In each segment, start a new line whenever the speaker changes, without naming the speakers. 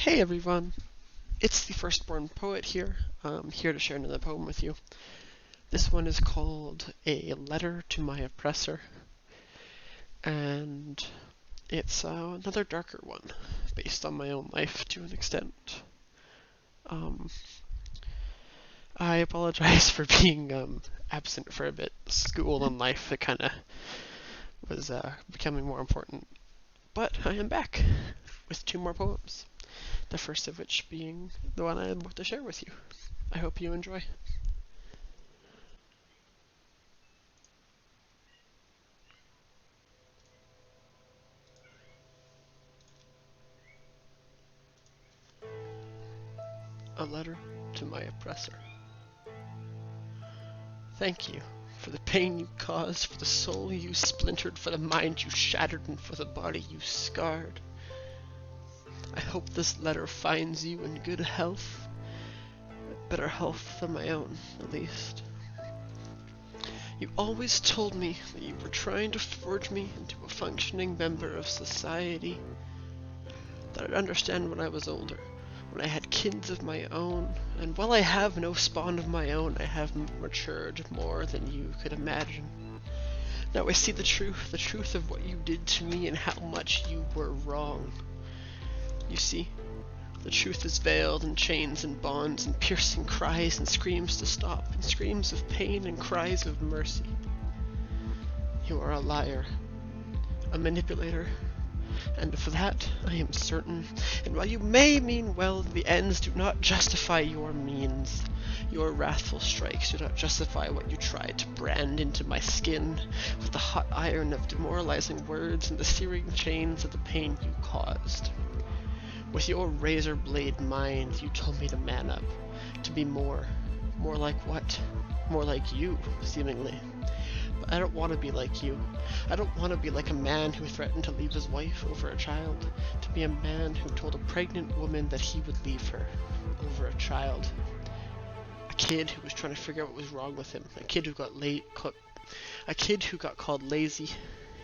Hey everyone, it's the Firstborn Poet here. I'm here to share another poem with you. This one is called A Letter to My Oppressor, and it's another darker one, based on my own life to an extent. I apologize for being absent for a bit. School and life, it kind of was becoming more important. But I am back with two more poems. The first of which being the one I'm about to share with you. I hope you enjoy. A Letter to My Oppressor. Thank you for the pain you caused, for the soul you splintered, for the mind you shattered, and for the body you scarred. I hope this letter finds you in good health, better health than my own, at least. You always told me that you were trying to forge me into a functioning member of society, that I'd understand when I was older, when I had kids of my own, and while I have no spawn of my own, I have matured more than you could imagine. Now I see the truth of what you did to me and how much you were wrong. You see, the truth is veiled in chains and bonds and piercing cries and screams to stop and screams of pain and cries of mercy. You are a liar, a manipulator, and of that I am certain, and while you may mean well, the ends do not justify your means. Your wrathful strikes do not justify what you tried to brand into my skin with the hot iron of demoralizing words and the searing chains of the pain you caused. With your razor blade mind, you told me to man up, to be more like what? More like you, seemingly. But I don't want to be like you. I don't want to be like a man who threatened to leave his wife over a child, to be a man who told a pregnant woman that he would leave her over a child. A kid who was trying to figure out what was wrong with him. A kid who got called lazy,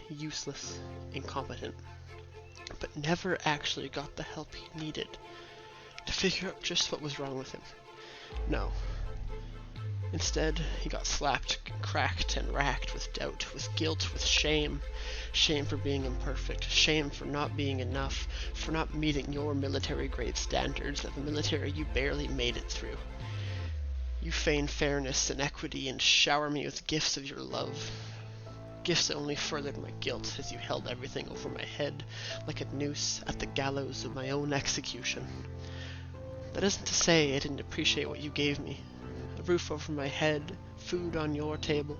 useless, incompetent, but never actually got the help he needed to figure out just what was wrong with him. No. Instead, he got slapped, cracked, and racked with doubt, with guilt, with shame. Shame for being imperfect, shame for not being enough, for not meeting your military-grade standards of a military you barely made it through. You feign fairness and equity and shower me with gifts of your love. Gifts that only furthered my guilt as you held everything over my head like a noose at the gallows of my own execution. That isn't to say I didn't appreciate what you gave me. A roof over my head, food on your table,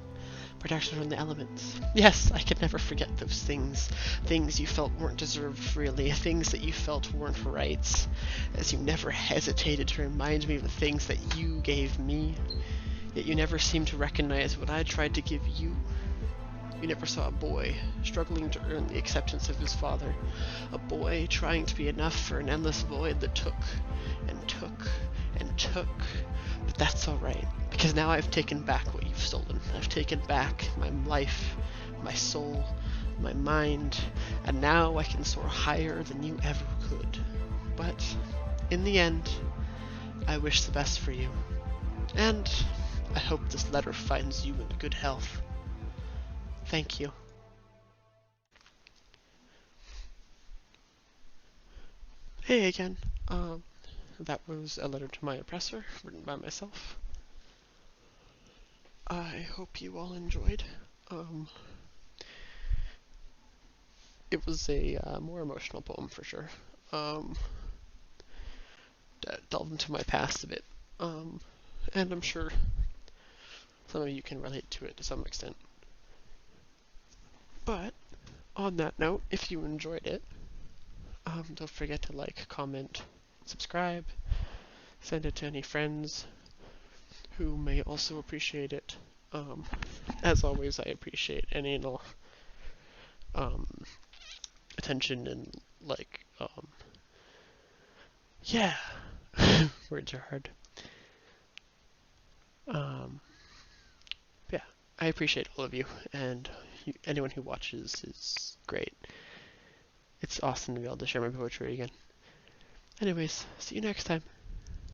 protection from the elements. Yes, I could never forget those things. Things you felt weren't deserved really, things that you felt weren't rights, as you never hesitated to remind me of the things that you gave me. Yet you never seemed to recognize what I tried to give you. You never saw a boy struggling to earn the acceptance of his father, a boy trying to be enough for an endless void that took and took and took. But that's alright, because now I've taken back what you've stolen. I've taken back my life, my soul, my mind, and now I can soar higher than you ever could. But in the end, I wish the best for you, and I hope this letter finds you in good health. Thank you. Hey again. That was A Letter to My Oppressor, written by myself. I hope you all enjoyed. It was a more emotional poem for sure. Delved into my past a bit. And I'm sure some of you can relate to it to some extent. But, on that note, if you enjoyed it, don't forget to like, comment, subscribe, send it to any friends who may also appreciate it. As always, I appreciate any and all attention and yeah, words are hard. Yeah, I appreciate all of you, and anyone who watches is great. It's awesome to be able to share my poetry again. Anyways, see you next time.